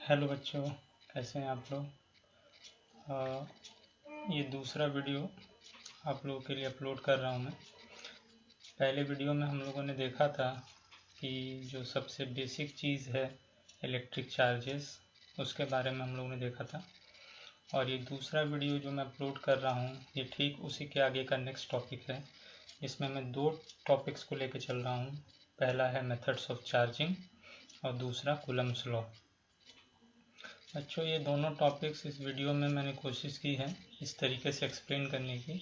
Hello बच्चों, कैसे हैं आप लोग। ये दूसरा वीडियो आप लोगों के लिए अपलोड कर रहा हूँ मैं। पहले वीडियो में हम लोगों ने देखा था कि जो सबसे बेसिक चीज़ है इलेक्ट्रिक चार्जेस, उसके बारे में हम लोगों ने देखा था। और ये दूसरा वीडियो जो मैं अपलोड कर रहा हूँ ये ठीक उसी के आगे का नेक्स्ट टॉपिक है। इसमें मैं दो टॉपिक्स को लेकर चल रहा हूँ। पहला है मेथड्स ऑफ चार्जिंग और दूसरा कूलम्ब्स लॉ। बच्चों, ये दोनों टॉपिक्स इस वीडियो में मैंने कोशिश की है इस तरीके से एक्सप्लेन करने की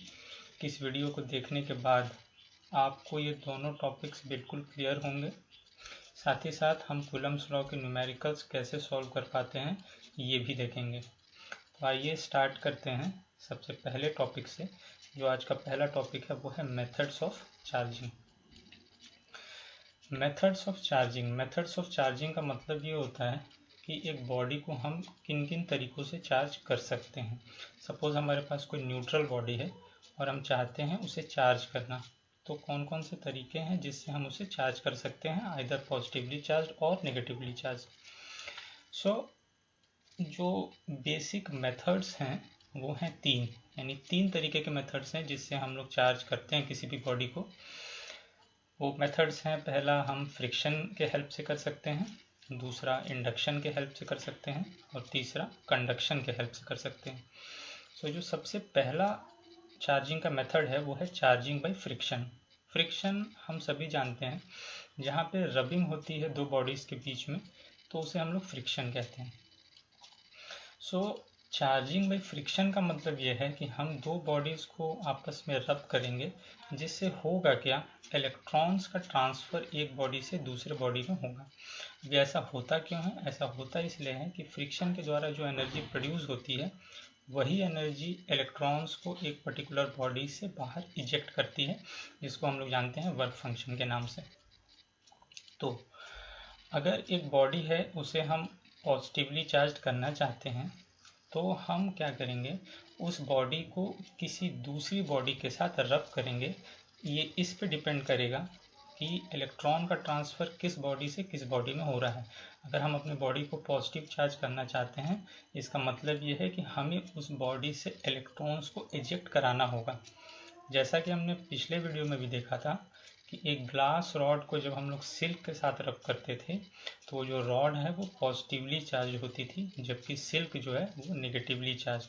कि इस वीडियो को देखने के बाद आपको ये दोनों टॉपिक्स बिल्कुल क्लियर होंगे। साथ ही साथ हम कूलम्ब्स लॉ के न्यूमेरिकल्स कैसे सॉल्व कर पाते हैं ये भी देखेंगे। तो आइए स्टार्ट करते हैं सबसे पहले टॉपिक से। जो आज का पहला टॉपिक है वो है methods of charging. Methods of charging का मतलब ये होता है कि एक बॉडी को हम किन किन तरीक़ों से चार्ज कर सकते हैं। सपोज़ हमारे पास कोई न्यूट्रल बॉडी है और हम चाहते हैं उसे चार्ज करना, तो कौन कौन से तरीके हैं जिससे हम उसे चार्ज कर सकते हैं, आइदर पॉजिटिवली चार्ज और नेगेटिवली चार्ज। जो बेसिक मेथड्स हैं वो हैं तीन, यानी तीन तरीके के मेथड्स हैं जिससे हम लोग चार्ज करते हैं किसी भी बॉडी को। वो मेथड्स हैं, पहला हम फ्रिक्शन के हेल्प से कर सकते हैं, दूसरा इंडक्शन के हेल्प से कर सकते हैं और तीसरा कंडक्शन के हेल्प से कर सकते हैं। जो सबसे पहला चार्जिंग का मेथड है वो है चार्जिंग बाय फ्रिक्शन। फ्रिक्शन हम सभी जानते हैं, जहाँ पे रबिंग होती है दो बॉडीज़ के बीच में, तो उसे हम लोग फ्रिक्शन कहते हैं। चार्जिंग बाय फ्रिक्शन का मतलब ये है कि हम दो बॉडीज़ को आपस में रब करेंगे, जिससे होगा क्या, इलेक्ट्रॉन्स का ट्रांसफ़र एक बॉडी से दूसरे बॉडी में होगा। अब ऐसा होता क्यों है? ऐसा होता इसलिए है कि फ्रिक्शन के द्वारा जो एनर्जी प्रोड्यूस होती है वही एनर्जी इलेक्ट्रॉन्स को एक पर्टिकुलर बॉडी से बाहर इजेक्ट करती है, जिसको हम लोग जानते हैं वर्क फंक्शन के नाम से। तो अगर एक बॉडी है उसे हम पॉजिटिवली चार्ज करना चाहते हैं तो हम क्या करेंगे, उस बॉडी को किसी दूसरी बॉडी के साथ रब करेंगे। ये इस पे डिपेंड करेगा कि इलेक्ट्रॉन का ट्रांसफ़र किस बॉडी से किस बॉडी में हो रहा है। अगर हम अपने बॉडी को पॉजिटिव चार्ज करना चाहते हैं, इसका मतलब ये है कि हमें उस बॉडी से इलेक्ट्रॉन्स को इजेक्ट कराना होगा। जैसा कि हमने पिछले वीडियो में भी देखा था कि एक ग्लास रॉड को जब हम लोग सिल्क के साथ रब करते थे तो जो रॉड है वो पॉजिटिवली चार्ज होती थी, जबकि सिल्क जो है वो negatively charge.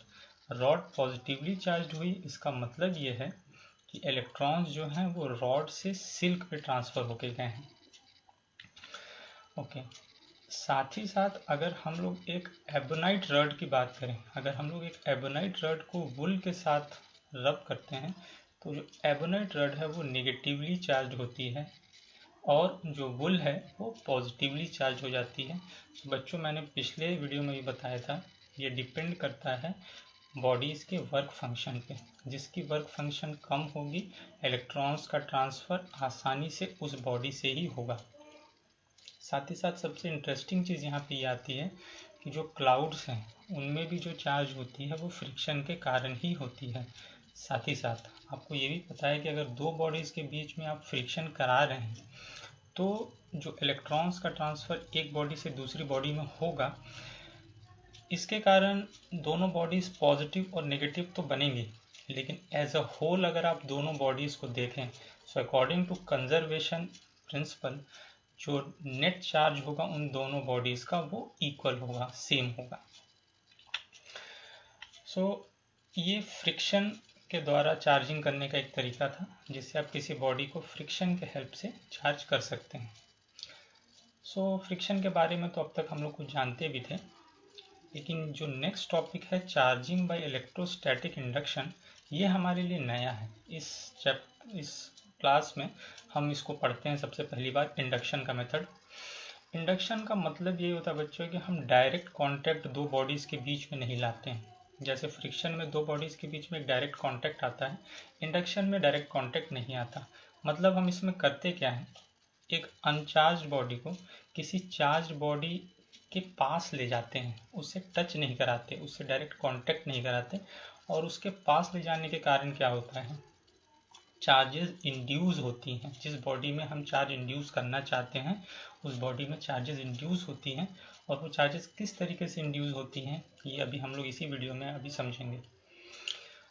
Rod positively charge हुई, इसका मतलब ये है कि इलेक्ट्रॉन्स जो हैं वो रॉड से सिल्क पे ट्रांसफ़र होके गए हैं। ओके, साथ ही साथ अगर हम लोग एक एबोनाइट रड की बात करें, अगर हम लोग एक एबोनाइट रड को वुल के साथ रब करते हैं तो जो एबोनाइट रड है वो नेगेटिवली चार्ज होती है और जो वुल है वो पॉजिटिवली चार्ज हो जाती है। तो बच्चों, मैंने पिछले वीडियो में भी बताया था, ये डिपेंड करता है बॉडीज़ के वर्क फंक्शन पे। जिसकी वर्क फंक्शन कम होगी, इलेक्ट्रॉन्स का ट्रांसफ़र आसानी से उस बॉडी से ही होगा। साथ ही साथ सबसे इंटरेस्टिंग चीज़ यहाँ पे ये आती है कि जो क्लाउड्स हैं उनमें भी जो चार्ज होती है वो फ्रिक्शन के कारण ही होती है। साथ ही साथ आपको ये भी पता है कि अगर दो बॉडीज़ के बीच में आप फ्रिक्शन करा रहे हैं तो जो इलेक्ट्रॉन्स का ट्रांसफ़र एक बॉडी से दूसरी बॉडी में होगा, इसके कारण दोनों बॉडीज़ पॉजिटिव और नेगेटिव तो बनेंगी, लेकिन एज अ होल अगर आप दोनों बॉडीज़ को देखें, so according to conservation principle जो नेट चार्ज होगा उन दोनों बॉडीज़ का वो इक्वल होगा, सेम होगा। ये फ्रिक्शन के द्वारा चार्जिंग करने का एक तरीका था जिससे आप किसी बॉडी को फ्रिक्शन के हेल्प से चार्ज कर सकते हैं। फ्रिक्शन के बारे में तो अब तक हम लोग कुछ जानते भी थे, लेकिन जो नेक्स्ट टॉपिक है चार्जिंग बाय इलेक्ट्रोस्टैटिक इंडक्शन, ये हमारे लिए नया है। इस क्लास में हम इसको पढ़ते हैं सबसे पहली बार, इंडक्शन का मेथड। इंडक्शन का मतलब ये होता है बच्चों कि हम डायरेक्ट कांटेक्ट दो बॉडीज़ के बीच में नहीं लाते हैं। जैसे फ्रिक्शन में दो बॉडीज़ के बीच में एक डायरेक्ट कांटेक्ट आता है, इंडक्शन में डायरेक्ट कांटेक्ट नहीं आता। मतलब हम इसमें करते क्या है, एक अनचार्ज बॉडी को किसी चार्ज बॉडी के पास ले जाते हैं, उससे टच नहीं कराते, उससे डायरेक्ट कांटेक्ट नहीं कराते। और उसके पास ले जाने के कारण क्या होता है चार्जेस इंड्यूस होती हैं, जिस बॉडी में हम चार्ज इंड्यूस करना चाहते हैं उस बॉडी में चार्जेस इंड्यूस होती हैं, और वो चार्जेस किस तरीके से इंड्यूस होती हैं ये अभी हम लोग इसी वीडियो में अभी समझेंगे।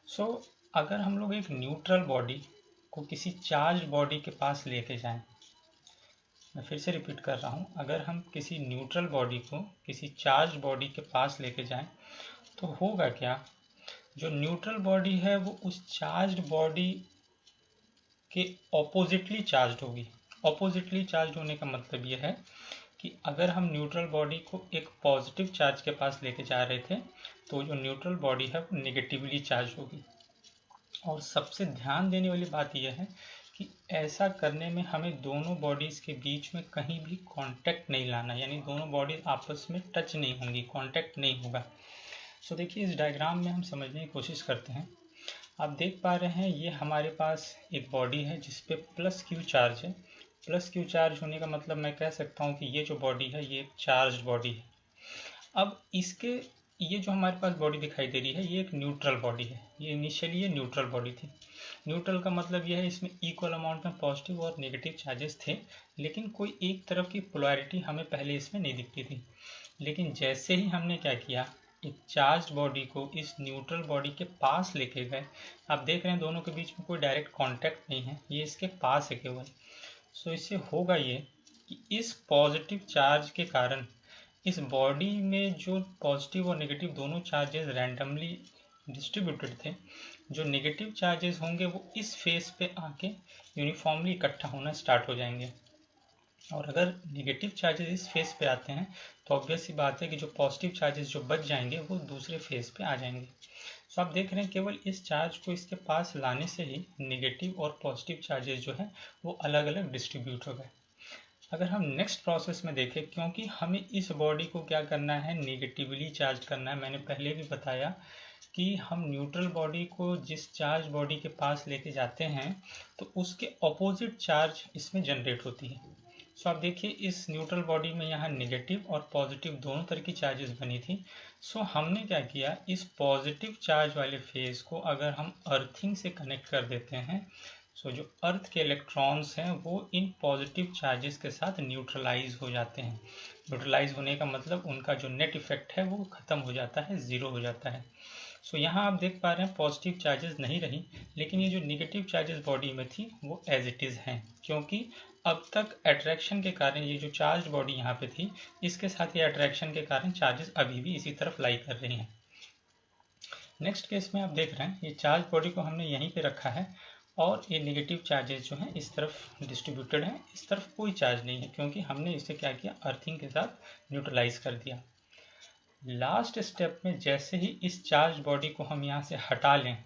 सो अगर हम लोग एक न्यूट्रल बॉडी को किसी चार्ज बॉडी के पास लेके जाएं, मैं फिर से रिपीट कर रहा हूँ, अगर हम किसी न्यूट्रल बॉडी को किसी चार्ज बॉडी के पास लेके जाएं तो होगा क्या, जो न्यूट्रल बॉडी है वो उस चार्ज बॉडी के ऑपोजिटली चार्ज होगी। ऑपोजिटली चार्ज होने का मतलब यह है कि अगर हम न्यूट्रल बॉडी को एक पॉजिटिव चार्ज के पास लेके जा रहे थे तो जो न्यूट्रल बॉडी है वो नेगेटिवली चार्ज होगी। और सबसे ध्यान देने वाली बात यह है कि ऐसा करने में हमें दोनों बॉडीज के बीच में कहीं भी कांटेक्ट नहीं लाना, यानी दोनों बॉडीज आपस में टच नहीं होंगी, कांटेक्ट नहीं होगा। सो देखिए इस डायग्राम में हम समझने की कोशिश करते हैं। आप देख पा रहे हैं ये हमारे पास एक बॉडी है जिस पे प्लस क्यू चार्ज है। प्लस क्यू चार्ज होने का मतलब मैं कह सकता हूँ कि ये जो बॉडी है ये एक चार्ज बॉडी है। अब इसके ये जो हमारे पास बॉडी दिखाई दे रही है ये एक न्यूट्रल बॉडी है। ये इनिशियली ये न्यूट्रल बॉडी थी। न्यूट्रल का मतलब यह है इसमें इक्वल अमाउंट में पॉजिटिव और नेगेटिव चार्जेस थे, लेकिन कोई एक तरफ की पोलैरिटी हमें पहले इसमें नहीं दिखती थी। लेकिन जैसे ही हमने क्या किया, एक चार्ज बॉडी को इस न्यूट्रल बॉडी के पास लेके गए, आप देख रहे हैं दोनों के बीच में कोई डायरेक्ट कांटेक्ट नहीं है, ये इसके पास है केवल। सो इससे होगा ये कि इस पॉजिटिव चार्ज के कारण इस बॉडी में जो पॉजिटिव और नेगेटिव दोनों चार्जेस रैंडमली डिस्ट्रीब्यूटेड थे, जो नेगेटिव चार्जेस होंगे वो इस फेस पे आके यूनिफॉर्मली इकट्ठा होना स्टार्ट हो जाएंगे। और अगर नेगेटिव चार्जेस इस फेस पे आते हैं तो ऑब्वियस सी बात है कि जो पॉजिटिव चार्जेस जो बच जाएंगे वो दूसरे फेस पे आ जाएंगे। सो आप देख रहे हैं केवल इस चार्ज को इसके पास लाने से ही नेगेटिव और पॉजिटिव चार्जेस जो है वो अलग अलग डिस्ट्रीब्यूट हो गए। अगर हम नेक्स्ट प्रोसेस में देखें, क्योंकि हमें इस बॉडी को क्या करना है, नेगेटिवली चार्ज करना है। मैंने पहले भी बताया कि हम न्यूट्रल बॉडी को जिस चार्ज बॉडी के पास लेके जाते हैं तो उसके ऑपोजिट चार्ज इसमें जनरेट होती है। सो आप देखिए इस न्यूट्रल बॉडी में यहाँ नेगेटिव और पॉजिटिव दोनों तरह की चार्जेस बनी थी। सो हमने क्या किया, इस पॉजिटिव चार्ज वाले फेज को अगर हम अर्थिंग से कनेक्ट कर देते हैं, सो जो अर्थ के इलेक्ट्रॉन्स हैं वो इन पॉजिटिव चार्जेस के साथ न्यूट्रलाइज हो जाते हैं। न्यूट्रलाइज होने का मतलब उनका जो नेट इफेक्ट है वो खत्म हो जाता है, ज़ीरो हो जाता है। सो यहाँ आप देख पा रहे हैं पॉजिटिव चार्जेस नहीं रही, लेकिन ये जो नेगेटिव चार्जेस बॉडी में थी वो एज इट इज़ हैं, क्योंकि अब तक अट्रैक्शन के कारण ये जो चार्ज बॉडी यहाँ पे थी इसके साथ ये अट्रैक्शन के कारण चार्जेस अभी भी इसी तरफ लाई कर रही हैं। नेक्स्ट केस में आप देख रहे हैं ये चार्ज बॉडी को हमने यहीं पे रखा है और ये नेगेटिव चार्जेस जो हैं इस तरफ डिस्ट्रीब्यूटेड हैं, इस तरफ कोई चार्ज नहीं है क्योंकि हमने इसे क्या किया, अर्थिंग के साथ न्यूट्रलाइज कर दिया। लास्ट स्टेप में जैसे ही इस चार्ज बॉडी को हम यहाँ से हटा लें,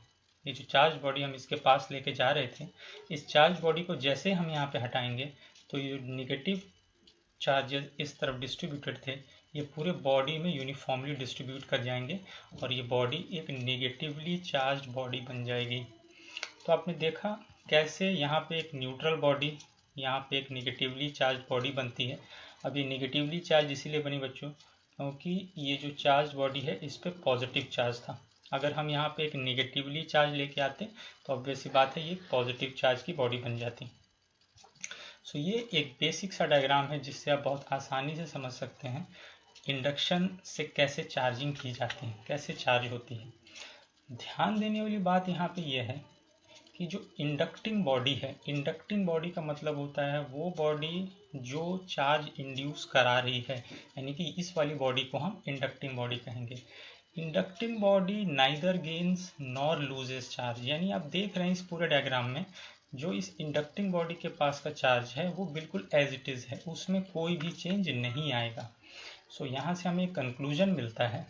ये जो चार्ज बॉडी हम इसके पास लेके जा रहे थे, इस चार्ज बॉडी को जैसे हम यहाँ पे हटाएंगे तो ये नेगेटिव चार्जेस इस तरफ डिस्ट्रीब्यूटेड थे ये पूरे बॉडी में यूनिफॉर्मली डिस्ट्रीब्यूट कर जाएंगे और ये बॉडी एक नेगेटिवली चार्ज बॉडी बन जाएगी। तो आपने देखा कैसे यहाँ पे एक न्यूट्रल बॉडी, यहाँ पे एक नेगेटिवली चार्ज बॉडी बनती है। अब ये नेगेटिवली चार्ज इसीलिए बनी बच्चों क्योंकि ये जो चार्ज बॉडी है इस पे पॉजिटिव चार्ज था। अगर हम यहाँ पे एक नेगेटिवली चार्ज लेके आते तो ऑब्वियस सी बात है ये पॉजिटिव चार्ज की बॉडी बन जाती। सो ये एक बेसिक सा डायग्राम है जिससे आप बहुत आसानी से समझ सकते हैं इंडक्शन से कैसे चार्जिंग की जाती है, कैसे चार्ज होती है। ध्यान देने वाली बात यहाँ पे ये है कि जो इंडक्टिंग बॉडी है, इंडक्टिंग बॉडी का मतलब होता है वो बॉडी जो चार्ज इंड्यूस करा रही है, यानी कि इस वाली बॉडी को हम इंडक्टिंग बॉडी कहेंगे। Inducting body neither gains nor loses charge, यानी आप देख रहे हैं इस पूरे डायग्राम में जो इस इंडक्टिंग बॉडी के पास का चार्ज है वो बिल्कुल एज इट इज़ है, उसमें कोई भी चेंज नहीं आएगा। सो यहाँ से हमें एक कंक्लूजन मिलता है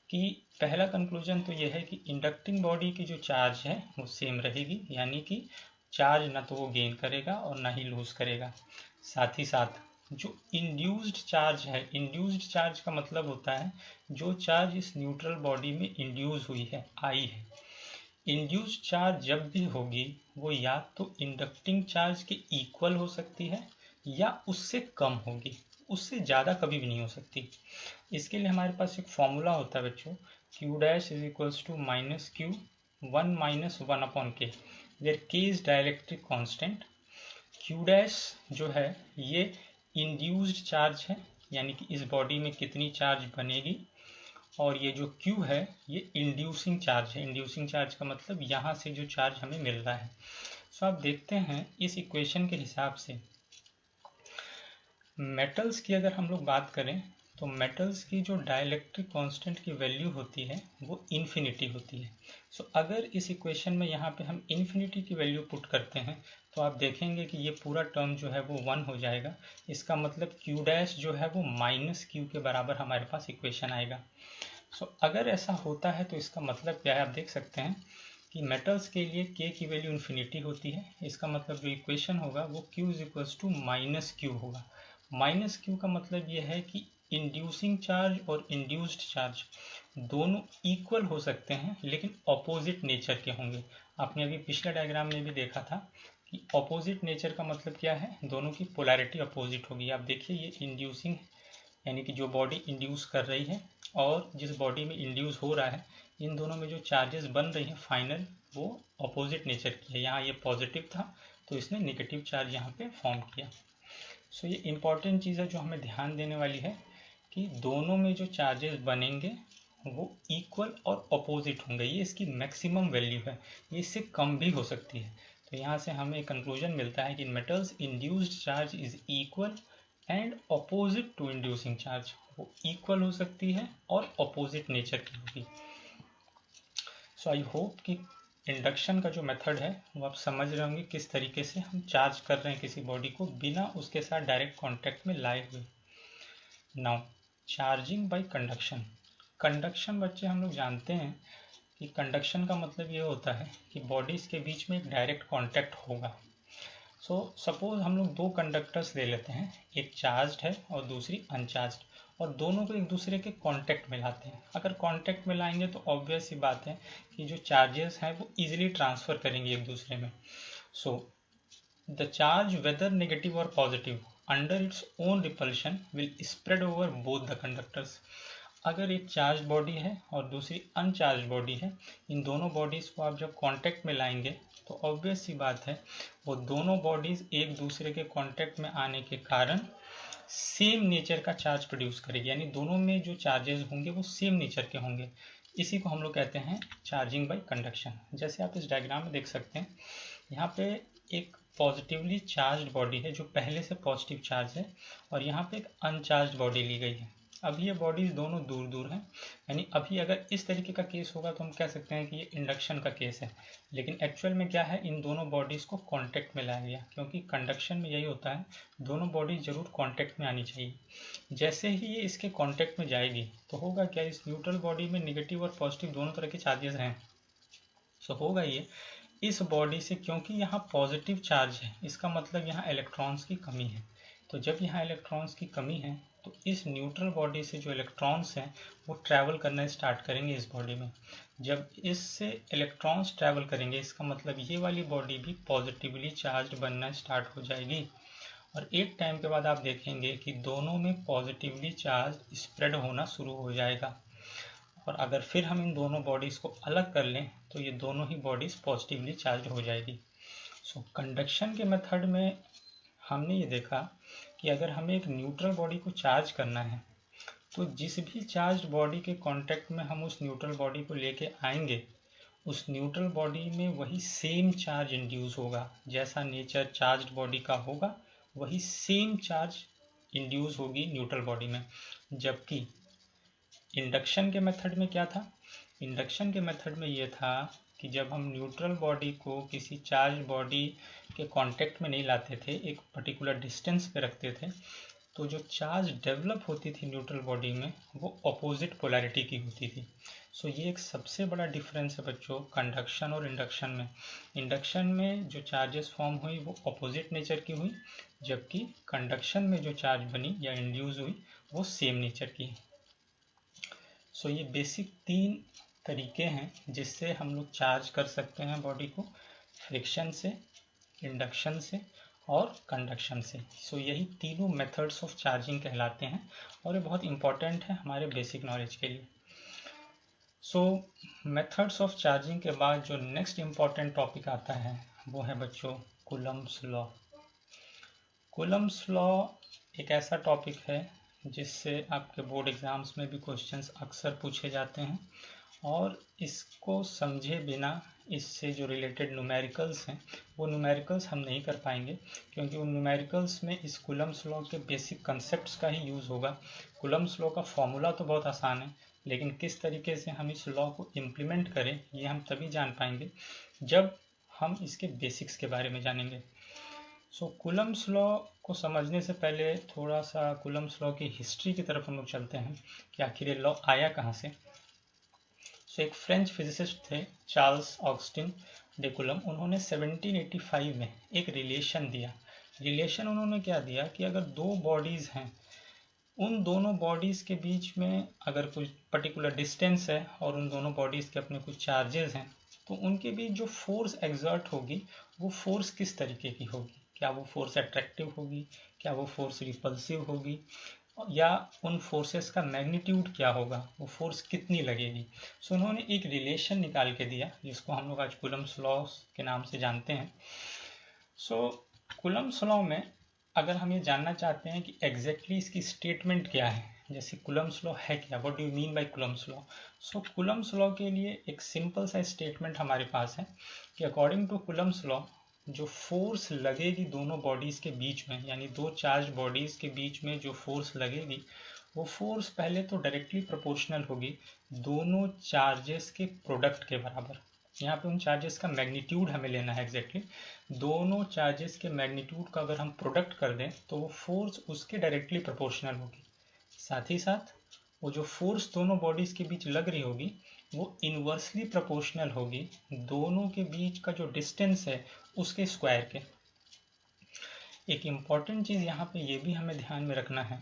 कि पहला कंक्लूजन तो यह है कि इंडक्टिंग बॉडी की जो चार्ज है वो सेम रहेगी, यानी कि चार्ज ना तो वो गेन करेगा और ना ही लूज करेगा। साथ ही साथ जो इंड्यूस्ड चार्ज है, इंड्यूस्ड चार्ज का मतलब होता है जो चार्ज इस न्यूट्रल बॉडी में इंड्यूस हुई है, आई है। इंड्यूस्ड चार्ज जब भी होगी वो या तो इंडक्टिंग चार्ज के इक्वल हो सकती है या उससे कम होगी, उससे ज़्यादा कभी भी नहीं हो सकती। इसके लिए हमारे पास एक फॉर्मूला होता है बच्चों, Q dash is equals to minus Q 1 - 1/k। Where K is dielectric constant, Q dash जो है ये इंड्यूस्ड चार्ज है, यानी कि इस बॉडी में कितनी चार्ज बनेगी, और ये जो Q है ये इंड्यूसिंग चार्ज है। इंड्यूसिंग चार्ज का मतलब यहाँ से जो चार्ज हमें मिल रहा है। सो आप देखते हैं इस इक्वेशन के हिसाब से मेटल्स की अगर हम लोग बात करें तो मेटल्स की जो डाइलेक्ट्रिक कांस्टेंट की वैल्यू होती है वो इन्फिनिटी होती है। सो अगर इस इक्वेशन में यहाँ पे हम इन्फिनिटी की वैल्यू पुट करते हैं तो आप देखेंगे कि ये पूरा टर्म जो है वो 1 हो जाएगा। इसका मतलब Q डैश जो है वो -Q के बराबर हमारे पास इक्वेशन आएगा। सो अगर ऐसा होता है तो इसका मतलब क्या है, आप देख सकते हैं कि मेटल्स के लिए K की वैल्यू इन्फिनिटी होती है। इसका मतलब जो इक्वेशन होगा वो Q इज -Q होगा। -Q का मतलब ये है कि इंड्यूसिंग चार्ज और इंड्यूस्ड चार्ज दोनों इक्वल हो सकते हैं लेकिन ऑपोजिट नेचर के होंगे। आपने अभी पिछले डायग्राम में भी देखा था कि ऑपोजिट नेचर का मतलब क्या है, दोनों की पोलैरिटी अपोजिट होगी। आप देखिए ये इंड्यूसिंग यानी कि जो बॉडी इंड्यूस कर रही है और जिस बॉडी में इंड्यूस हो रहा है, इन दोनों में जो चार्जेस बन रही हैं फाइनल वो अपोजिट नेचर की है। यहाँ ये पॉजिटिव था तो इसने नेगेटिव चार्ज यहाँ पे फॉर्म किया। सो ये इंपॉर्टेंट चीज़ है जो हमें ध्यान देने वाली है कि दोनों में जो चार्जेस बनेंगे वो इक्वल और अपोजिट होंगे। ये इसकी मैक्सिमम वैल्यू है, ये इससे कम भी हो सकती है। तो यहाँ से हमें कंक्लूजन मिलता है कि metals induced charge is equal and opposite to inducing charge, वो इक्वल हो सकती है और अपोजिट नेचर की होगी। सो आई होप कि इंडक्शन का जो मेथड है वो आप समझ रहे होंगे किस तरीके से हम चार्ज कर रहे हैं किसी बॉडी को बिना उसके साथ डायरेक्ट कांटेक्ट में लाए हुए। Now charging by conduction. Conduction बच्चे हम लोग जानते हैं कि कंडक्शन का मतलब ये होता है कि बॉडीज के बीच में एक डायरेक्ट कांटेक्ट होगा। सो सपोज हम लोग दो कंडक्टर्स ले लेते हैं, एक चार्ज्ड है और दूसरी अनचार्ज्ड, और दोनों को एक दूसरे के कांटेक्ट में लाते हैं। अगर कांटेक्ट में लाएंगे तो ऑब्वियस सी बात है कि जो चार्जेस हैं वो इजीली ट्रांसफर करेंगे एक दूसरे में। So the charge whether negative और positive under its own repulsion will spread over both the conductors. अगर एक चार्ज बॉडी है और दूसरी अनचार्ज बॉडी है, इन दोनों बॉडीज को आप जब कांटेक्ट में लाएंगे तो ऑब्वियस सी बात है वो दोनों बॉडीज एक दूसरे के कांटेक्ट में आने के कारण सेम नेचर का चार्ज प्रोड्यूस करेगी, यानी दोनों में जो चार्जेस होंगे वो सेम नेचर के होंगे। इसी को हम लोग कहते हैं चार्जिंग बाय कंडक्शन। जैसे आप इस डायग्राम में देख सकते हैं, यहाँ पे एक पॉजिटिवली चार्ज्ड बॉडी है जो पहले से पॉजिटिव चार्ज है, और यहाँ पे एक अनचार्ज बॉडी ली गई है। अब ये बॉडीज दोनों दूर दूर हैं, यानी अभी अगर इस तरीके का केस होगा तो हम कह सकते हैं कि ये इंडक्शन का केस है। लेकिन एक्चुअल में क्या है, इन दोनों बॉडीज को कांटेक्ट में लाया गया, क्योंकि कंडक्शन में यही होता है, दोनों बॉडीज जरूर कांटेक्ट में आनी चाहिए। जैसे ही ये इसके कांटेक्ट में जाएगी तो होगा क्या, इस न्यूट्रल बॉडी में नेगेटिव और पॉजिटिव दोनों तरह के चार्जेस हैं। सो होगा ये इस बॉडी से, क्योंकि यहाँ पॉजिटिव चार्ज है इसका मतलब यहाँ इलेक्ट्रॉन्स की कमी है। तो जब यहाँ इलेक्ट्रॉन्स की कमी है तो इस न्यूट्रल बॉडी से जो इलेक्ट्रॉन्स हैं वो ट्रैवल करना स्टार्ट करेंगे इस बॉडी में। जब इससे इलेक्ट्रॉन्स ट्रैवल करेंगे इसका मतलब ये वाली बॉडी भी पॉजिटिवली चार्ज बनना स्टार्ट हो जाएगी, और एक टाइम के बाद आप देखेंगे कि दोनों में पॉजिटिवली चार्ज स्प्रेड होना शुरू हो जाएगा। और अगर फिर हम इन दोनों बॉडीज़ को अलग कर लें तो ये दोनों ही बॉडीज़ पॉजिटिवली चार्ज हो जाएगी। सो कंडक्शन के मेथड में हमने ये देखा कि अगर हमें एक न्यूट्रल बॉडी को चार्ज करना है तो जिस भी चार्ज बॉडी के कांटेक्ट में हम उस न्यूट्रल बॉडी को लेके आएंगे, उस न्यूट्रल बॉडी में वही सेम चार्ज इंड्यूस होगा। जैसा नेचर चार्ज्ड बॉडी का होगा वही सेम चार्ज इंड्यूस होगी न्यूट्रल बॉडी में। जबकि इंडक्शन के मेथड में क्या था, इंडक्शन के मेथड में ये था कि जब हम न्यूट्रल बॉडी को किसी चार्ज बॉडी के कांटेक्ट में नहीं लाते थे, एक पर्टिकुलर डिस्टेंस पे रखते थे, तो जो चार्ज डेवलप होती थी न्यूट्रल बॉडी में वो अपोजिट पोलैरिटी की होती थी। सो ये एक सबसे बड़ा डिफरेंस है बच्चों कंडक्शन और इंडक्शन में। इंडक्शन में जो चार्जेस फॉर्म हुई वो अपोजिट नेचर की हुई, जबकि कंडक्शन में जो चार्ज बनी या इंड्यूस हुई वो सेम नेचर की। सो ये बेसिक 3 तरीके हैं जिससे हम लोग चार्ज कर सकते हैं बॉडी को, फ्रिक्शन से, इंडक्शन से और कंडक्शन से। सो यही तीनों मेथड्स ऑफ चार्जिंग कहलाते हैं और ये बहुत इंपॉर्टेंट है हमारे बेसिक नॉलेज के लिए। सो मेथड्स ऑफ चार्जिंग के बाद जो नेक्स्ट इम्पॉर्टेंट टॉपिक आता है वो है बच्चों कूलम्ब्स लॉ। कूलम्ब्स लॉ एक ऐसा टॉपिक है जिससे आपके बोर्ड एग्जाम्स में भी क्वेश्चंस अक्सर पूछे जाते हैं, और इसको समझे बिना इससे जो रिलेटेड न्यूमेरिकल्स हैं वो न्यूमेरिकल्स हम नहीं कर पाएंगे, क्योंकि उन न्यूमेरिकल्स में इस कूलम्ब्स लॉ के बेसिक कंसेप्ट्स का ही यूज़ होगा। कूलम्ब्स लॉ का फॉर्मूला तो बहुत आसान है, लेकिन किस तरीके से हम इस लॉ को इम्प्लीमेंट करें ये हम तभी जान पाएंगे जब हम इसके बेसिक्स के बारे में जानेंगे। सो कूलम्ब्स लॉ को समझने से पहले थोड़ा सा कूलम्ब्स लॉ की हिस्ट्री की तरफ हम लोग चलते हैं कि आखिर ये लॉ आया कहाँ से। सो एक फ्रेंच फिजिसिस्ट थे चार्ल्स ऑगस्टिन डे कूलम। उन्होंने 1785 में एक रिलेशन दिया। रिलेशन उन्होंने क्या दिया कि अगर दो बॉडीज़ हैं, उन दोनों बॉडीज़ के बीच में अगर कुछ पर्टिकुलर डिस्टेंस है और उन दोनों बॉडीज़ के अपने कुछ चार्जेस हैं, तो उनके बीच जो फोर्स एग्जर्ट होगी वो फोर्स किस तरीके की होगी। क्या वो फोर्स अट्रैक्टिव होगी, क्या वो फोर्स रिपल्सिव होगी, या उन फोर्सेस का मैग्नीट्यूड क्या होगा, वो फोर्स कितनी लगेगी। सो उन्होंने एक रिलेशन निकाल के दिया जिसको हम लोग आज कूलम्ब्स लॉ के नाम से जानते हैं। सो कूलम्ब्स लॉ में अगर हम ये जानना चाहते हैं कि एग्जैक्टली इसकी स्टेटमेंट क्या है, जैसे कूलम्ब्स लॉ है क्या, what do you mean by Coulomb's law. So Coulomb's law के लिए एक सिंपल सा स्टेटमेंट हमारे पास है कि अकॉर्डिंग टू कूलम्ब्स लॉ जो फोर्स लगेगी दोनों बॉडीज़ के बीच में, यानी दो चार्ज बॉडीज़ के बीच में जो फोर्स लगेगी वो फोर्स पहले तो डायरेक्टली प्रोपोर्शनल होगी दोनों चार्जेस के प्रोडक्ट के बराबर। यहाँ पे उन चार्जेस का मैग्नीट्यूड हमें लेना है एग्जैक्टली। दोनों चार्जेस के मैग्नीट्यूड का अगर हम प्रोडक्ट कर दें तो वो फोर्स उसके डायरेक्टली प्रोपोर्शनल होगी। साथ ही साथ वो जो फोर्स दोनों बॉडीज के बीच लग रही होगी वो इनवर्सली प्रोपोर्शनल होगी दोनों के बीच का जो डिस्टेंस है उसके स्क्वायर के। एक इम्पॉर्टेंट चीज़ यहाँ पे ये भी हमें ध्यान में रखना है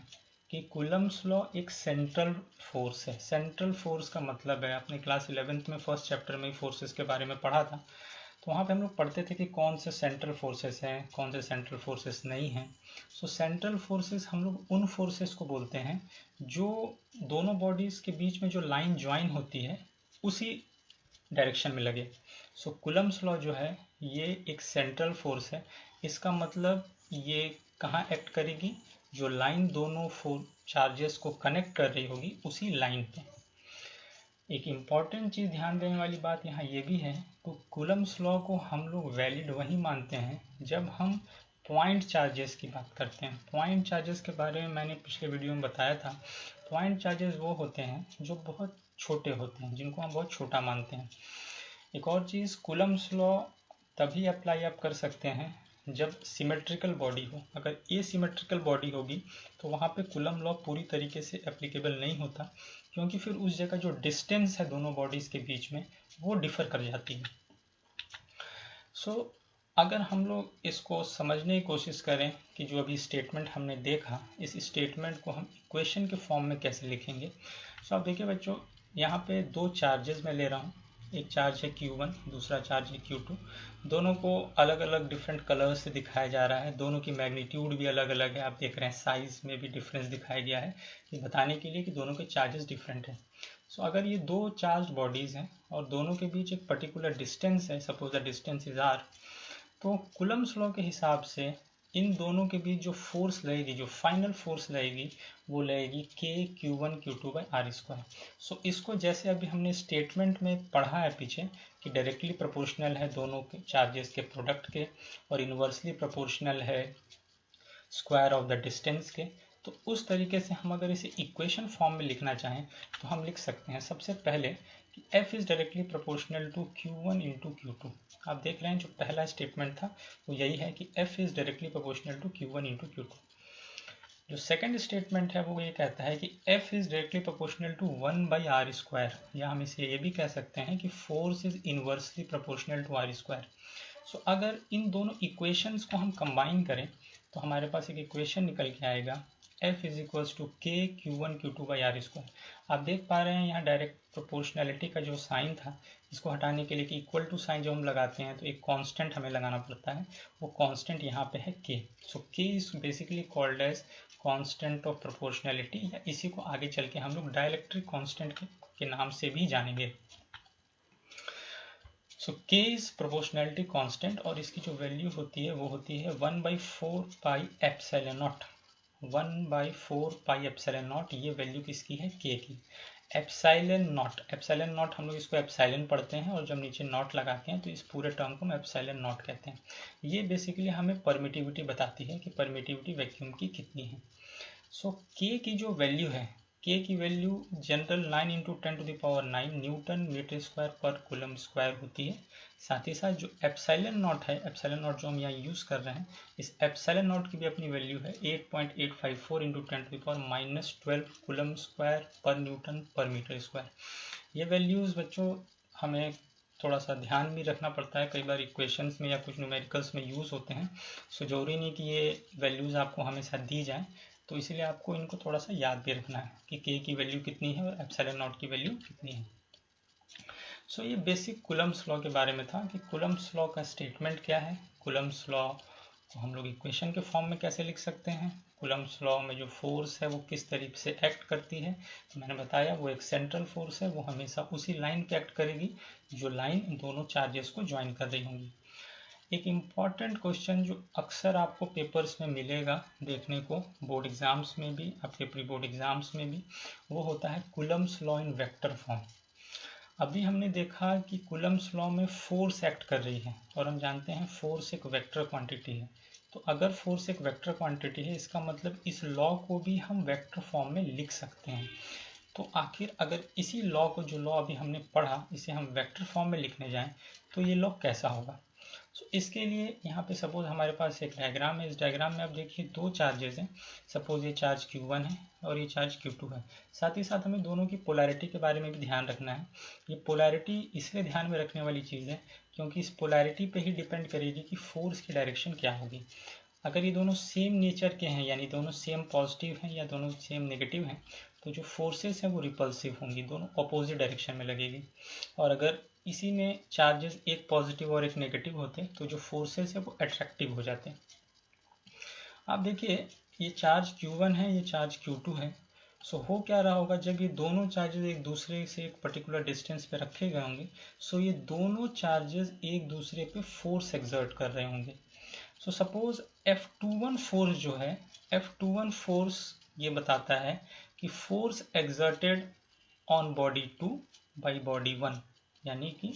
कि कूलम्ब्स लॉ एक सेंट्रल फोर्स है। सेंट्रल फोर्स का मतलब है, आपने क्लास 11th में फर्स्ट चैप्टर में फोर्सेस के बारे में पढ़ा था, तो वहाँ पे हम लोग पढ़ते थे कि कौन से सेंट्रल फोर्सेस हैं, कौन से सेंट्रल फोर्सेस नहीं हैं। सो सेंट्रल फोर्सेस हम लोग उन फोर्सेस को बोलते हैं जो दोनों बॉडीज़ के बीच में जो लाइन ज्वाइन होती है उसी डायरेक्शन में लगे। सो कूलम्ब्स लॉ जो है ये एक सेंट्रल फोर्स है। इसका मतलब ये कहाँ एक्ट करेगी, जो लाइन दोनों चार्जेस को कनेक्ट कर रही होगी उसी लाइन पे। एक इम्पॉर्टेंट चीज़ ध्यान देने वाली बात यहाँ ये भी है, तो कूलम्ब्स लॉ को हम लोग वैलिड वही मानते हैं जब हम पॉइंट चार्जेस की बात करते हैं। पॉइंट चार्जेस के बारे में मैंने पिछले वीडियो में बताया था। पॉइंट चार्जेस वो होते हैं जो बहुत छोटे होते हैं, जिनको हम बहुत छोटा मानते हैं। एक और चीज़, कूलम्ब्स लॉ तभी अप्लाई आप कर सकते हैं जब सिमेट्रिकल बॉडी हो। अगर एसिमेट्रिकल बॉडी होगी तो वहाँ पे कूलम्ब लॉ पूरी तरीके से एप्लीकेबल नहीं होता, क्योंकि फिर उस जगह जो डिस्टेंस है दोनों बॉडीज़ के बीच में वो डिफर कर जाती है। सो अगर हम लोग इसको समझने की कोशिश करें कि जो अभी स्टेटमेंट हमने देखा, इस स्टेटमेंट को हम इक्वेशन के फॉर्म में कैसे लिखेंगे। सो आप देखिए बच्चों, यहाँ पे दो चार्जेस मैं ले रहा हूँ, एक चार्ज है Q1, दूसरा चार्ज है Q2। दोनों को अलग अलग डिफरेंट कलर्स से दिखाया जा रहा है, दोनों की मैग्नीट्यूड भी अलग अलग है। आप देख रहे हैं साइज में भी डिफरेंस दिखाया गया है, ये बताने के लिए कि दोनों के चार्जेस डिफरेंट हैं। सो अगर ये दो चार्ज बॉडीज़ हैं और दोनों के बीच एक पर्टिकुलर डिस्टेंस है, suppose the distance is r, तो कूलम्ब्स लॉ के हिसाब से इन दोनों के बीच जो फोर्स लगेगी, जो फाइनल फोर्स लगेगी, वो लगेगी K(Q1Q2)/r²। सो इसको जैसे अभी हमने स्टेटमेंट में पढ़ा है पीछे कि डायरेक्टली प्रोपोर्शनल है दोनों के चार्जेस के प्रोडक्ट के और इनवर्सली प्रोपोर्शनल है स्क्वायर ऑफ द डिस्टेंस के, तो उस तरीके से हम अगर इसे इक्वेशन फॉर्म में लिखना चाहें तो हम लिख सकते हैं सबसे पहले कि F is directly proportional to Q1 × Q2। आप देख रहे हैं जो पहला स्टेटमेंट था वो यही है कि F is directly proportional to Q1 × Q2। जो सेकंड स्टेटमेंट है वो ये कहता है कि F is directly proportional to 1/r², या हम इसे ये भी कह सकते हैं कि force is inversely proportional to r²। So अगर इन दोनों इक्वेशंस को हम कंबाइन करें तो हमारे पास एक इक्वेशन निकल के आएगा F is equals to K(Q1Q2)/r²। आप देख पा रहे हैं यहाँ डायरेक्ट प्रोपोर्शनैलिटी का जो साइन था, इसको हटाने के लिए कि इक्वल टू साइन जब हम लगाते हैं तो एक कांस्टेंट हमें लगाना पड़ता है, वो कांस्टेंट यहाँ पे है K। So K is basically called as constant of proportionality, या इसी को आगे चल के हम लोग डाइलेक्ट्रिक कांस्टेंट के नाम से भी जानेंगे। सो के इज प्रोपोर्शनैलिटी कांस्टेंट और इसकी जो वैल्यू होती है वो होती है 1/4 pi epsilon not. 1/4 pi epsilon not ये वैल्यू किसकी है, के की। एप्सिलॉन नॉट हम लोग इसको एप्सिलॉन पढ़ते हैं और जब नीचे नॉट लगाते हैं तो इस पूरे टर्म को हम एप्सिलॉन नॉट कहते हैं। ये बेसिकली हमें परमिटिविटी बताती है कि परमिटिविटी वैक्यूम की कितनी है। सो के की जो वैल्यू है, के की value general 9 × 10⁹ newton metre square पर कूलम स्क्वायर होती है। साथ ही साथ जो एप्सिलॉन नॉट है, एप्सिलॉन नॉट जो हम यहाँ यूज़ कर रहे हैं, इस एप्सिलॉन नॉट की भी अपनी वैल्यू है 8.854 × 10⁻12 कूलम स्क्वायर पर न्यूटन पर मीटर स्क्वायर। ये वैल्यूज़ बच्चों हमें थोड़ा सा ध्यान भी रखना पड़ता है, कई बार इक्वेशंस में या कुछ न्यूमेरिकल्स में यूज़ होते हैं। सो जरूरी नहीं कि ये वैल्यूज़ आपको हमेशा दी जाए, तो इसलिए आपको इनको थोड़ा सा याद भी रखना है कि के की वैल्यू कितनी है और एप्सिलॉन नॉट की वैल्यू कितनी है। सो ये बेसिक कूलम्स लॉ के बारे में था कि कूलम्स लॉ का स्टेटमेंट क्या है, कूलम्स लॉ को हम लोग इक्वेशन के फॉर्म में कैसे लिख सकते हैं, कूलम्स लॉ में जो फोर्स है वो किस तरीके से एक्ट करती है। तो मैंने बताया वो एक सेंट्रल फोर्स है, वो हमेशा उसी लाइन पे एक्ट करेगी जो लाइन दोनों चार्जेस को ज्वाइन कर रही होंगी। एक इम्पॉर्टेंट क्वेश्चन जो अक्सर आपको पेपर्स में मिलेगा देखने को, बोर्ड एग्जाम्स में भी, आपके प्री बोर्ड एग्जाम्स में भी, वो होता है Coulomb's law in vector form. अभी हमने देखा कि कूलम्स लॉ में फोर्स एक्ट कर रही है और हम जानते हैं फोर्स एक वेक्टर क्वांटिटी है। तो अगर फोर्स एक वेक्टर क्वांटिटी है, इसका मतलब इस लॉ को भी हम वेक्टर फॉर्म में लिख सकते हैं। तो आखिर अगर इसी लॉ को, जो लॉ अभी हमने पढ़ा, इसे हम वेक्टर फॉर्म में लिखने जाएं तो ये लॉ कैसा होगा। सो इसके लिए यहाँ पे सपोज हमारे पास एक डायग्राम है। इस डायग्राम में आप देखिए दो चार्जेस हैं। सपोज ये चार्ज Q1 है और ये चार्ज Q2 है। साथ ही साथ हमें दोनों की पोलैरिटी के बारे में भी ध्यान रखना है। ये पोलैरिटी इसलिए ध्यान में रखने वाली चीज़ है क्योंकि इस पोलैरिटी पे ही डिपेंड करेगी कि फोर्स की डायरेक्शन क्या होगी। अगर ये दोनों सेम नेचर के हैं, यानी दोनों सेम पॉजिटिव हैं या दोनों सेम नेगेटिव हैं, तो जो फोर्सेस हैं वो रिपल्सिव होंगी, दोनों अपोजिट डायरेक्शन में लगेगी। और अगर इसी में चार्जेस एक पॉजिटिव और एक नेगेटिव होते हैं तो जो फोर्सेस है वो अट्रैक्टिव हो जाते हैं। आप देखिए ये चार्ज Q1 है, ये चार्ज Q2 है। सो हो क्या रहा होगा, जब ये दोनों चार्जेस एक दूसरे से एक पर्टिकुलर डिस्टेंस पे रखे गए होंगे, सो ये दोनों चार्जेस एक दूसरे पे फोर्स एक्सर्ट कर रहे होंगे। सो सपोज F21 फोर्स जो है, F21 फोर्स ये बताता है कि force exerted on body 2 by body 1, यानी कि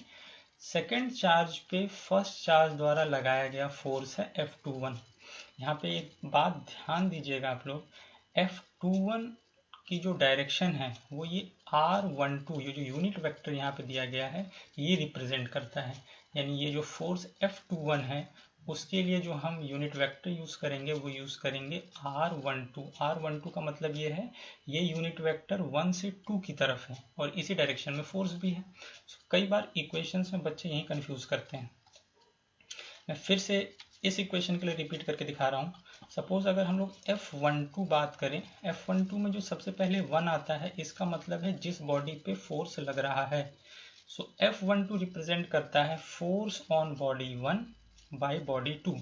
सेकेंड चार्ज पे फर्स्ट चार्ज द्वारा लगाया गया फोर्स है F21। यहाँ पे एक बात ध्यान दीजिएगा आप लोग, F21 की जो डायरेक्शन है वो ये R12, ये जो यूनिट वेक्टर यहाँ पे दिया गया है, ये रिप्रेजेंट करता है। यानी ये जो फोर्स F21 है उसके लिए जो हम यूनिट वेक्टर यूज करेंगे वो यूज करेंगे R12। R12 का मतलब ये है, ये यूनिट वेक्टर 1 से 2 की तरफ है और इसी डायरेक्शन में फोर्स भी है। कई बार इक्वेशंस में बच्चे यही कंफ्यूज करते हैं। मैं फिर से इस इक्वेशन के लिए रिपीट करके दिखा रहा हूँ। सपोज अगर हम लोग F12 बात करें, F12 में जो सबसे पहले 1 आता है, इसका मतलब है जिस बॉडी पे फोर्स लग रहा है। सो F12 रिप्रेजेंट करता है force on body 1 by body 2,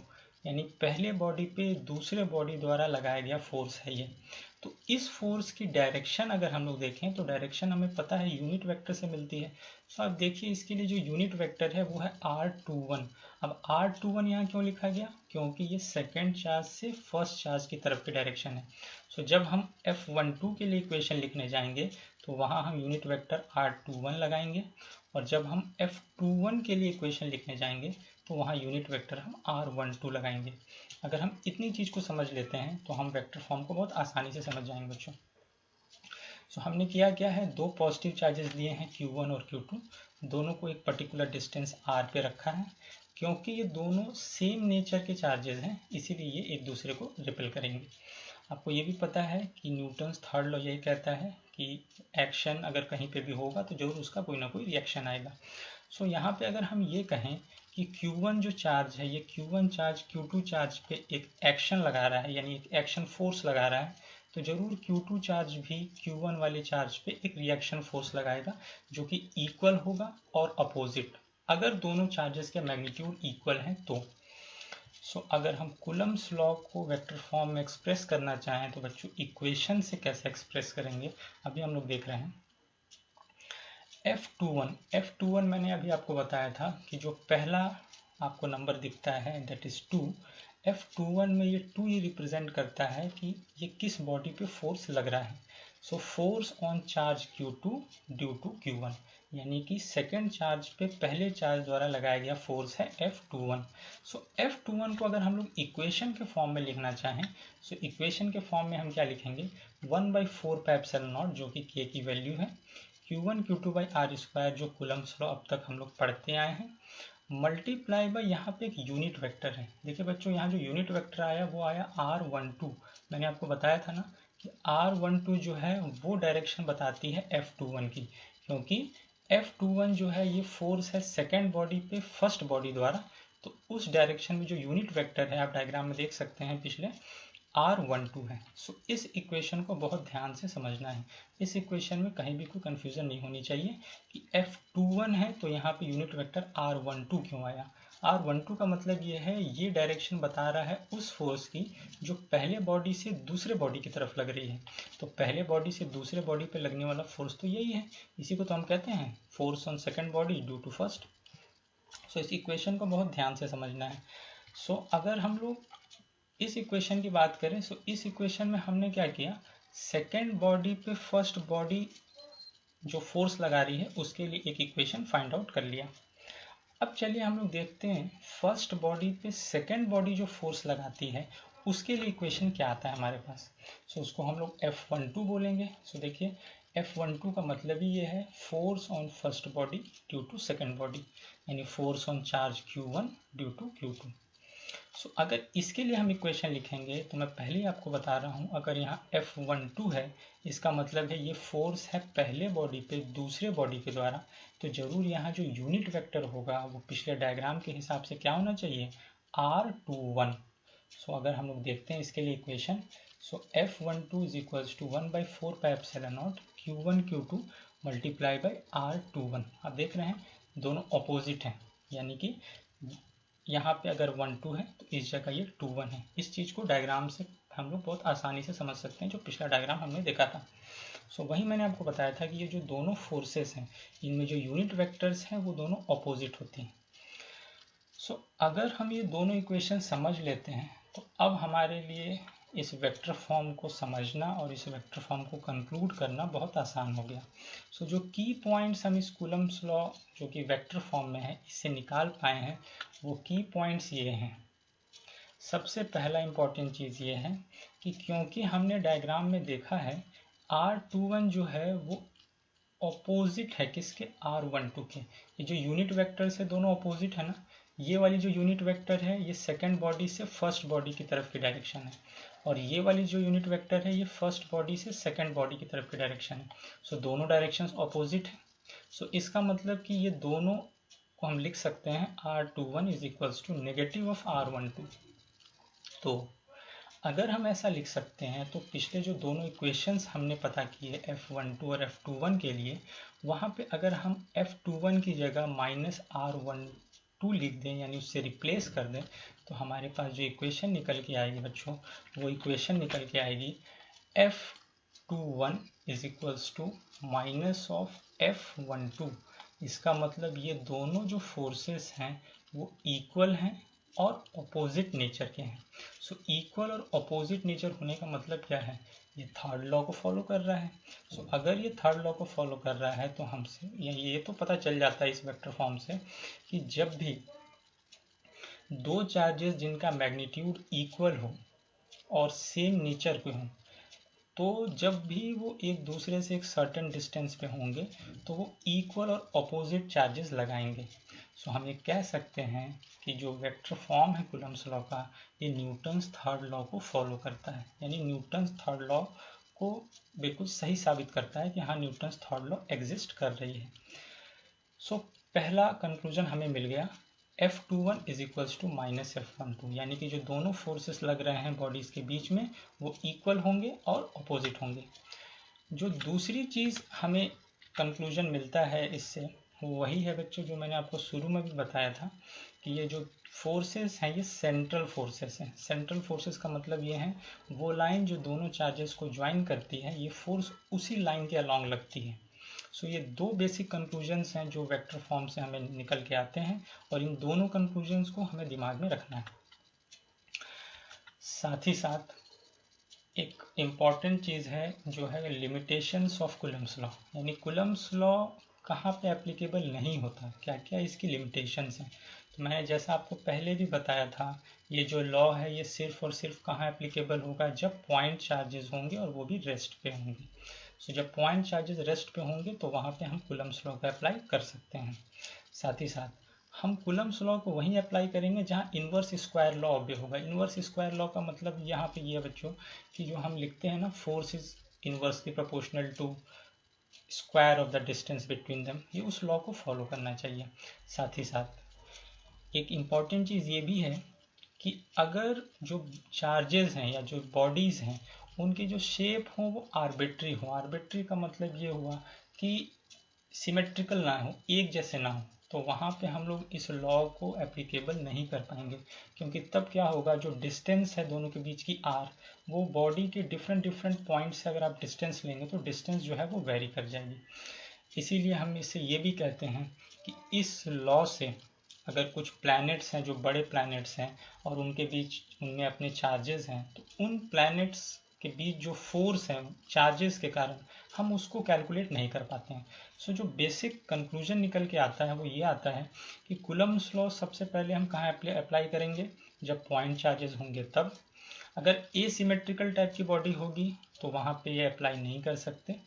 यानी पहले बॉडी पे दूसरे बॉडी द्वारा लगाया गया फोर्स है ये। तो इस फोर्स की डायरेक्शन अगर हम लोग देखें तो डायरेक्शन हमें पता है यूनिट वेक्टर से मिलती है। तो आप देखिए इसके लिए जो यूनिट वेक्टर है वो है R21। अब R21 यहाँ क्यों लिखा गया, क्योंकि ये सेकेंड चार्ज से फर्स्ट चार्ज की तरफ की डायरेक्शन है। सो जब हम F12 के लिए इक्वेशन लिखने जाएंगे तो वहाँ हम यूनिट वेक्टर R21 लगाएंगे, और जब हम F21 के लिए इक्वेशन लिखने जाएंगे तो वहाँ यूनिट वेक्टर हम R12 लगाएंगे। अगर हम इतनी चीज़ को समझ लेते हैं तो हम वेक्टर फॉर्म को बहुत आसानी से समझ जाएंगे बच्चों। सो हमने किया क्या है, दो पॉजिटिव चार्जेस लिए हैं Q1 और Q2, दोनों को एक पर्टिकुलर डिस्टेंस R पे रखा है। क्योंकि ये दोनों सेम नेचर के चार्जेस हैं इसीलिए ये एक दूसरे को रिपेल करेंगे। आपको ये भी पता है कि न्यूटन्स थर्ड लॉ यही कहता है कि एक्शन अगर कहीं पे भी होगा तो जरूर उसका कोई ना कोई रिएक्शन आएगा। सो यहाँ पे अगर हम ये कहें कि Q1 जो चार्ज है, ये Q1 चार्ज Q2 चार्ज पे एक एक्शन लगा रहा है, यानी एक एक्शन फोर्स लगा रहा है, तो जरूर Q2 चार्ज भी Q1 वाले चार्ज पे एक रिएक्शन फोर्स लगाएगा जो कि इक्वल होगा और अपोजिट, अगर दोनों चार्जेस के मैग्नीट्यूड इक्वल हैं तो। सो अगर हम कूलम्स लॉ को वेक्टर फॉर्म में एक्सप्रेस करना चाहें तो बच्चों इक्वेशन से कैसे एक्सप्रेस करेंगे, अभी हम लोग देख रहे हैं। F21 मैंने अभी आपको बताया था कि जो पहला आपको नंबर दिखता है दैट इज 2। F21 में ये 2 ही रिप्रेजेंट करता है कि ये किस बॉडी पे फोर्स लग रहा है। So force on charge Q2 due to Q1, यानी कि सेकेंड चार्ज पे पहले चार्ज द्वारा लगाया गया फोर्स है F21। सो F21 को अगर हम लोग इक्वेशन के फॉर्म में लिखना चाहें, सो इक्वेशन के फॉर्म में हम क्या लिखेंगे, 1/4πε0 जो कि K की वैल्यू है, Q1 Q2 by r square जो कूलम्ब्स लॉ अब तक हम लोग पढ़ते आए हैं, मल्टीप्लाई बाई यहाँ पे एक यूनिट वेक्टर है। देखिए बच्चों, यहाँ जो यूनिट वेक्टर आया वो आया R12। मैंने आपको बताया था ना कि R12 जो है वो डायरेक्शन बताती है F21 की, क्योंकि F21 जो है ये फोर्स है सेकेंड बॉडी पे फर्स्ट बॉडी द्वारा। तो उस डायरेक्शन में जो यूनिट वेक्टर है, आप डायग्राम में देख सकते हैं पिछले, R12 है। सो इस इक्वेशन को बहुत ध्यान से समझना है। इस इक्वेशन में कहीं भी कोई कंफ्यूजन नहीं होनी चाहिए कि F21 है तो यहाँ पे यूनिट वेक्टर R12 क्यों आया। R12 का मतलब ये है, ये डायरेक्शन बता रहा है उस फोर्स की जो पहले बॉडी से दूसरे बॉडी की तरफ लग रही है। तो पहले बॉडी से दूसरे बॉडी पे लगने वाला फोर्स तो यही है, इसी को तो हम कहते हैं force on second body due to first. So इस इक्वेशन को बहुत ध्यान से समझना है। सो अगर हम लोग इस इक्वेशन की बात करें, सो इस इक्वेशन में हमने क्या किया, सेकेंड बॉडी पे फर्स्ट बॉडी जो फोर्स लगा रही है उसके लिए एक इक्वेशन फाइंड आउट कर लिया। अब चलिए हम लोग देखते हैं फर्स्ट बॉडी पे सेकेंड बॉडी जो फोर्स लगाती है उसके लिए इक्वेशन क्या आता है हमारे पास। सो उसको हम लोग F12 बोलेंगे। सो देखिए F12 का मतलब ही ये है force on first body due to second body, यानी force on charge Q1 due to Q2। So अगर इसके लिए हम इक्वेशन लिखेंगे तो मैं पहले ही आपको बता रहा हूँ, अगर यहाँ F12 है इसका मतलब है ये फोर्स है पहले बॉडी पे दूसरे बॉडी के द्वारा, तो जरूर यहाँ जो यूनिट वेक्टर होगा वो पिछले डायग्राम के हिसाब से क्या होना चाहिए, R21। सो अगर हम लोग देखते हैं इसके लिए equation, so F12 is equals to 1/4πε0 Q1 Q2 multiply by R21। आप देख रहे हैं दोनों अपोजिट हैं, यानी कि यहाँ पे अगर 1 2 है तो इस जगह ये 2 1 है। इस चीज़ को डायग्राम से हम लोग बहुत आसानी से समझ सकते हैं, जो पिछला डायग्राम हमने देखा था। सो वही मैंने आपको बताया था कि ये जो दोनों फोर्सेस हैं इनमें जो यूनिट वेक्टर्स हैं वो दोनों अपोजिट होती हैं। सो अगर हम ये दोनों इक्वेशन समझ लेते हैं तो अब हमारे लिए इस वेक्टर फॉर्म को समझना और इस वेक्टर फॉर्म को कंक्लूड करना बहुत आसान हो गया। सो जो की पॉइंट्स हम इस कूलम्ब्स लॉ जो कि वेक्टर फॉर्म में है इससे निकाल पाए हैं, वो की पॉइंट्स ये हैं। सबसे पहला इम्पॉर्टेंट चीज़ ये है कि क्योंकि हमने डायग्राम में देखा है R21 जो है वो ऑपोजिट है किसके, R12 के। ये जो यूनिट वेक्टर से दोनों ऑपोजिट है ना, ये वाली जो यूनिट वेक्टर है ये सेकंड बॉडी से फर्स्ट बॉडी की तरफ की डायरेक्शन है, और ये वाली जो यूनिट वेक्टर है ये फर्स्ट बॉडी से सेकंड बॉडी की तरफ की डायरेक्शन है। सो दोनों डायरेक्शंस ऑपोजिट है। सो इसका मतलब कि ये दोनों को हम लिख सकते हैं R21 is equals to negative of R12। तो अगर हम ऐसा लिख सकते हैं तो पिछले जो दोनों इक्वेशंस हमने पता किए F12 और F21 के लिए, वहाँ पे अगर हम F21 की जगह -R12 लिख दें यानी उससे रिप्लेस कर दें, तो हमारे पास जो इक्वेशन निकल के आएगी बच्चों, वो इक्वेशन निकल के आएगी F21 is equals to minus of F12। इसका मतलब ये दोनों जो फोर्सेस हैं वो इक्वल हैं और अपोजिट नेचर के हैं। सो इक्वल और अपोजिट नेचर होने का मतलब क्या है, ये थर्ड लॉ को फॉलो कर रहा है। सो अगर ये थर्ड लॉ को फॉलो कर रहा है तो हमसे ये तो पता चल जाता है इस वेक्टर फॉर्म से कि जब भी दो चार्जेस जिनका मैग्नीट्यूड इक्वल हो और सेम नेचर के हों, तो जब भी वो एक दूसरे से एक सर्टेन डिस्टेंस पे होंगे तो वो इक्वल और अपोजिट चार्जेस लगाएंगे। सो हम ये कह सकते हैं कि जो वेक्टर फॉर्म है कूलम्ब्स लॉ का, ये न्यूटन्स थर्ड लॉ को फॉलो करता है, यानी न्यूटन्स थर्ड लॉ को बिल्कुल सही साबित करता है कि हाँ न्यूटन्स थर्ड लॉ एग्जिस्ट कर रही है। सो पहला कंक्लूजन हमें मिल गया, F21 is equals to minus F12, यानी कि जो दोनों फोर्सेस लग रहे हैं बॉडीज के बीच में वो इक्वल होंगे और अपोजिट होंगे। जो दूसरी चीज़ हमें कंक्लूजन मिलता है इससे, वो वही है बच्चों जो मैंने आपको शुरू में भी बताया था कि ये जो फोर्सेस हैं ये सेंट्रल फोर्सेस हैं। सेंट्रल फोर्सेस का मतलब ये है वो लाइन जो दोनों चार्जेस को ज्वाइन करती है, ये फोर्स उसी लाइन के अलॉन्ग लगती है। सो ये दो बेसिक कंक्लूजन्स हैं जो वेक्टर फॉर्म से हमें निकल के आते हैं, और इन दोनों कंक्लूजन्स को हमें दिमाग में रखना है। साथ ही साथ एक इम्पॉर्टेंट चीज़ है जो है लिमिटेशंस ऑफ कूलम्स लॉ, यानी कूलम्स लॉ कहाँ पे एप्लीकेबल नहीं होता, क्या क्या इसकी लिमिटेशंस हैं। तो मैंने जैसा आपको पहले भी बताया था, ये जो लॉ है ये सिर्फ और सिर्फ कहाँ एप्लीकेबल होगा, जब पॉइंट चार्जेस होंगे और वो भी रेस्ट पे होंगे। सो जब पॉइंट चार्जेस रेस्ट पे होंगे तो वहाँ पे हम कूलम्स लॉ को अप्लाई कर सकते हैं। साथ ही साथ हम कूलम्स लॉ को वहीं अप्लाई करेंगे जहाँ इन्वर्स स्क्वायर लॉ ऑब्वे होगा। इन्वर्स स्क्वायर लॉ का मतलब यहाँ पे ये है बच्चों कि जो हम लिखते हैं ना, force is inversely proportional to square of the distance between them, ये उस लॉ को फॉलो करना चाहिए। साथ ही साथ एक इम्पॉर्टेंट चीज़ ये भी है कि अगर जो चार्जेस हैं या जो बॉडीज़ हैं उनकी जो शेप हो वो आर्बिट्री हो। आर्बिट्री का मतलब ये हुआ कि सिमेट्रिकल ना हो, एक जैसे ना हो, तो वहाँ पे हम लोग इस लॉ को एप्लीकेबल नहीं कर पाएंगे, क्योंकि तब क्या होगा, जो डिस्टेंस है दोनों के बीच की आर, वो बॉडी के डिफरेंट पॉइंट से अगर आप डिस्टेंस लेंगे तो डिस्टेंस जो है वो वेरी कर जाएगी। इसीलिए हम इससे ये भी कहते हैं कि इस लॉ से अगर कुछ प्लैनेट्स हैं जो बड़े प्लैनेट्स हैं और उनके बीच उनमें अपने चार्जेस हैं, तो उन प्लैनेट्स के बीच जो फोर्स है चार्जेस के कारण हम उसको कैलकुलेट नहीं कर पाते हैं। सो जो बेसिक कंक्लूजन निकल के आता है वो ये आता है कि कूलम्स लॉ सबसे पहले हम कहाँ अप्लाई करेंगे, जब पॉइंट चार्जेस होंगे तब। अगर एसिमेट्रिकल टाइप की बॉडी होगी तो वहाँ पे ये अप्लाई नहीं कर सकते।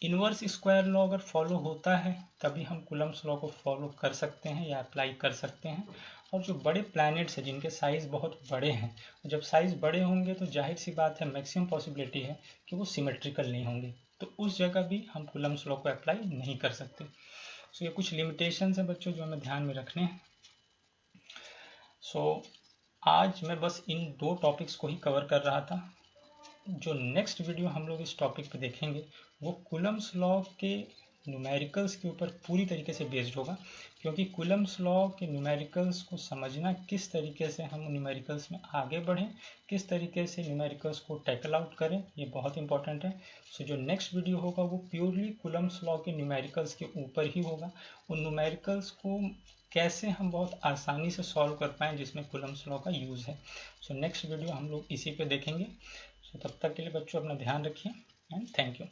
इन्वर्स स्क्वायर लॉ अगर फॉलो होता है तभी हम कूलम्स लॉ को फॉलो कर सकते हैं या अप्लाई कर सकते हैं। और जो बड़े प्लैनेट्स हैं जिनके साइज़ बहुत बड़े हैं, जब साइज़ बड़े होंगे तो जाहिर सी बात है, मैक्सिमम पॉसिबिलिटी है कि वो सिमेट्रिकल नहीं होंगे, तो उस जगह भी हम कूलम्स लॉ को अप्लाई नहीं कर सकते। सो ये कुछ लिमिटेशंस हैं बच्चों जो हमें ध्यान में रखने हैं। सो आज मैं बस इन दो टॉपिक्स को ही कवर कर रहा था। जो नेक्स्ट वीडियो हम लोग इस टॉपिक पे देखेंगे वो कूलम्स लॉ के न्यूमेरिकल्स के ऊपर पूरी तरीके से बेस्ड होगा, क्योंकि कूलम्स लॉ के न्यूमेरिकल्स को समझना, किस तरीके से हम न्यूमेरिकल्स में आगे बढ़ें, किस तरीके से न्यूमेरिकल्स को टैकल आउट करें, ये बहुत इंपॉर्टेंट है। सो जो नेक्स्ट वीडियो होगा वो प्योरली कूलम्स लॉ के न्यूमेरिकल्स के ऊपर ही होगा। उन न्यूमेरिकल्स को कैसे हम बहुत आसानी से सॉल्व कर पाएँ जिसमें कूलम्स लॉ का यूज़ है। सो नेक्स्ट वीडियो हम लोग इसी पे देखेंगे। तब तक के लिए बच्चों अपना ध्यान रखिए एंड थैंक यू।